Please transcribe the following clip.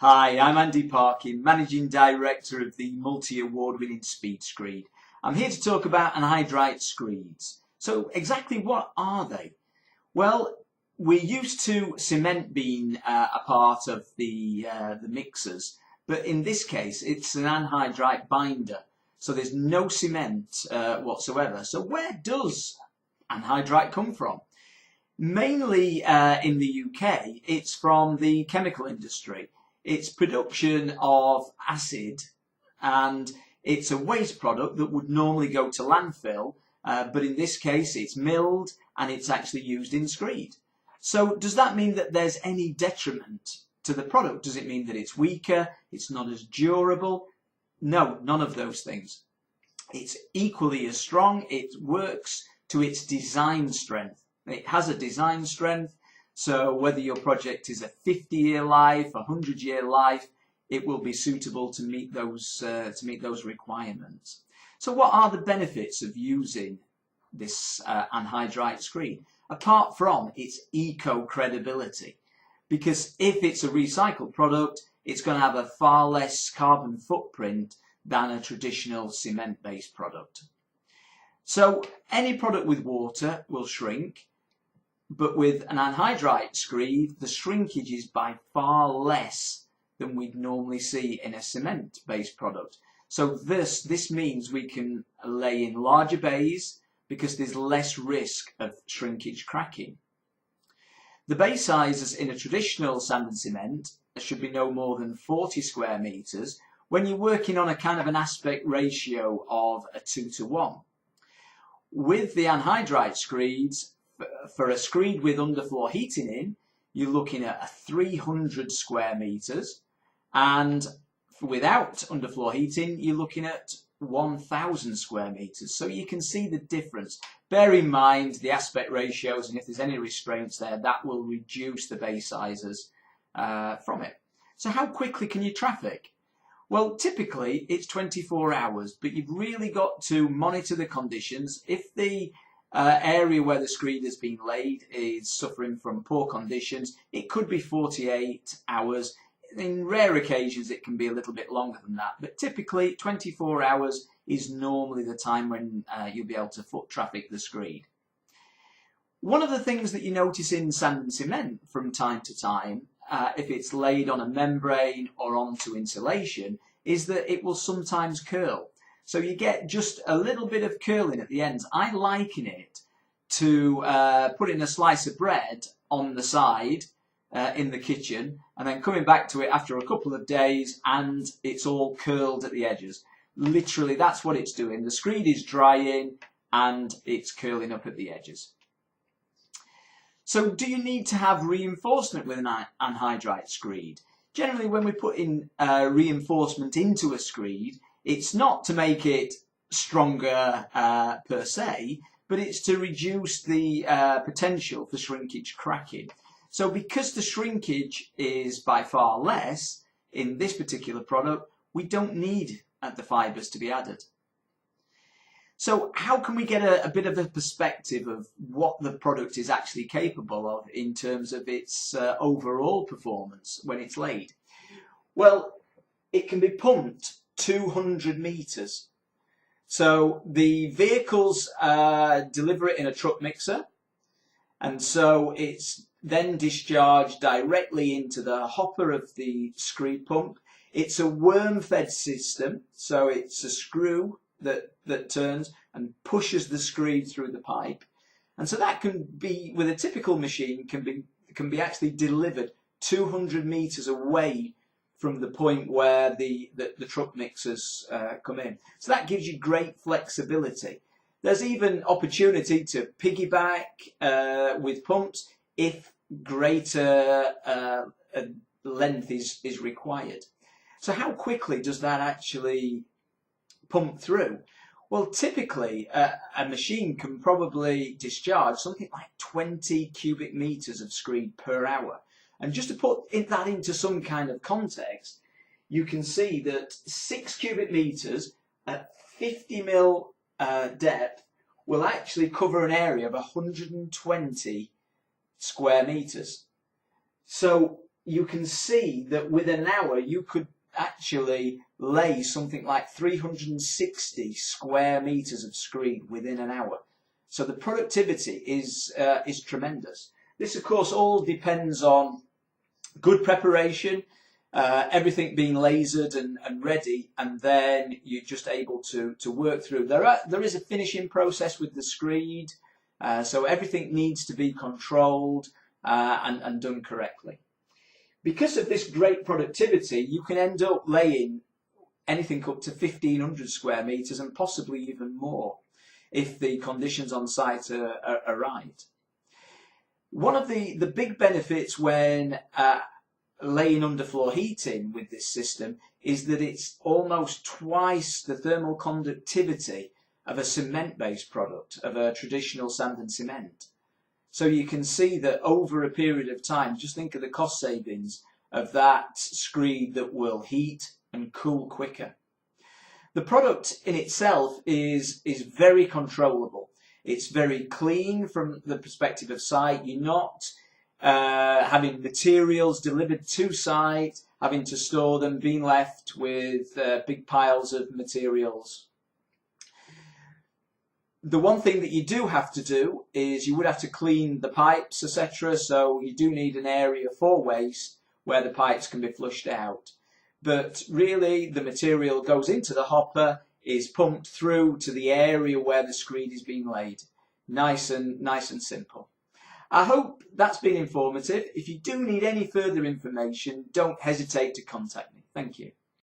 Hi, I'm Andy Parkin, Managing Director of the multi-award-winning Speed Screed. I'm here to talk about Anhydrite Screeds. So exactly what are they? Well, we're used to cement being a part of the mixers, but in this case it's an anhydrite binder, so there's no cement whatsoever. So where does anhydrite come from? Mainly in the UK, it's from the chemical industry. It's production of acid, and it's a waste product that would normally go to landfill, but in this case it's milled and it's actually used in screed. So does that mean that there's any detriment to the product? Does it mean that it's weaker, it's not as durable? No, none of those things. It's equally as strong. It works to its design strength. It has a design strength. So whether your project is a 50-year life, a 100-year life, it will be suitable to meet those requirements. So what are the benefits of using this Anhydrite Screed? Apart from its eco-credibility, because if it's a recycled product, it's going to have a far less carbon footprint than a traditional cement-based product. So any product with water will shrink, but with an anhydrite screed, the shrinkage is by far less than we'd normally see in a cement-based product. So this means we can lay in larger bays because there's less risk of shrinkage cracking. The bay sizes in a traditional sand and cement should be no more than 40 square meters when you're working on a kind of an aspect ratio of a 2:1. With the anhydrite screeds, for a screed with underfloor heating in, you're looking at 300 square meters, and without underfloor heating, you're looking at 1,000 square meters. So you can see the difference. Bear in mind the aspect ratios, and if there's any restraints there, that will reduce the bay sizes from it. So how quickly can you traffic? Well, typically it's 24 hours, but you've really got to monitor the conditions. If the area where the screed has been laid is suffering from poor conditions, it could be 48 hours. In rare occasions it can be a little bit longer than that, but typically 24 hours is normally the time when you'll be able to foot traffic the screed. One of the things that you notice in sand and cement from time to time, if it's laid on a membrane or onto insulation, is that it will sometimes curl. So you get just a little bit of curling at the ends. I liken it to putting a slice of bread on the side in the kitchen and then coming back to it after a couple of days and it's all curled at the edges. Literally, that's what it's doing. The screed is drying and it's curling up at the edges. So do you need to have reinforcement with an anhydrite screed? Generally, when we put in reinforcement into a screed, it's not to make it stronger per se, but it's to reduce the potential for shrinkage cracking. So because the shrinkage is by far less in this particular product, we don't need the fibres to be added. So how can we get a bit of a perspective of what the product is actually capable of in terms of its overall performance when it's laid? Well, it can be pumped 200 meters. So the vehicles deliver it in a truck mixer, and so it's then discharged directly into the hopper of the screed pump. It's a worm-fed system, so it's a screw that turns and pushes the screed through the pipe, and so that can be, with a typical machine, can be actually delivered 200 meters away from the point where the truck mixers come in. So that gives you great flexibility. There's even opportunity to piggyback with pumps if greater length is required. So how quickly does that actually pump through? Well, typically a machine can probably discharge something like 20 cubic meters of screed per hour. And just to put that into some kind of context, you can see that 6 cubic meters at 50 mil depth will actually cover an area of 120 square meters. So you can see that within an hour you could actually lay something like 360 square meters of screed within an hour. So the productivity is tremendous. This, of course, all depends on good preparation, everything being lasered and ready, and then you're just able to work through. There is a finishing process with the screed, so everything needs to be controlled and done correctly. Because of this great productivity, you can end up laying anything up to 1,500 square meters and possibly even more if the conditions on site are right. One of the big benefits when laying underfloor heating with this system is that it's almost twice the thermal conductivity of a cement-based product, of a traditional sand and cement. So you can see that over a period of time, just think of the cost savings of that screed that will heat and cool quicker. The product in itself is very controllable. It's very clean from the perspective of site. You're not having materials delivered to site, having to store them, being left with big piles of materials. The one thing that you do have to do is you would have to clean the pipes, etc. So you do need an area for waste where the pipes can be flushed out. But really the material goes into the hopper, is pumped through to the area where the screed is being laid. Nice and simple. I hope that's been informative. If you do need any further information, don't hesitate to contact me. Thank you.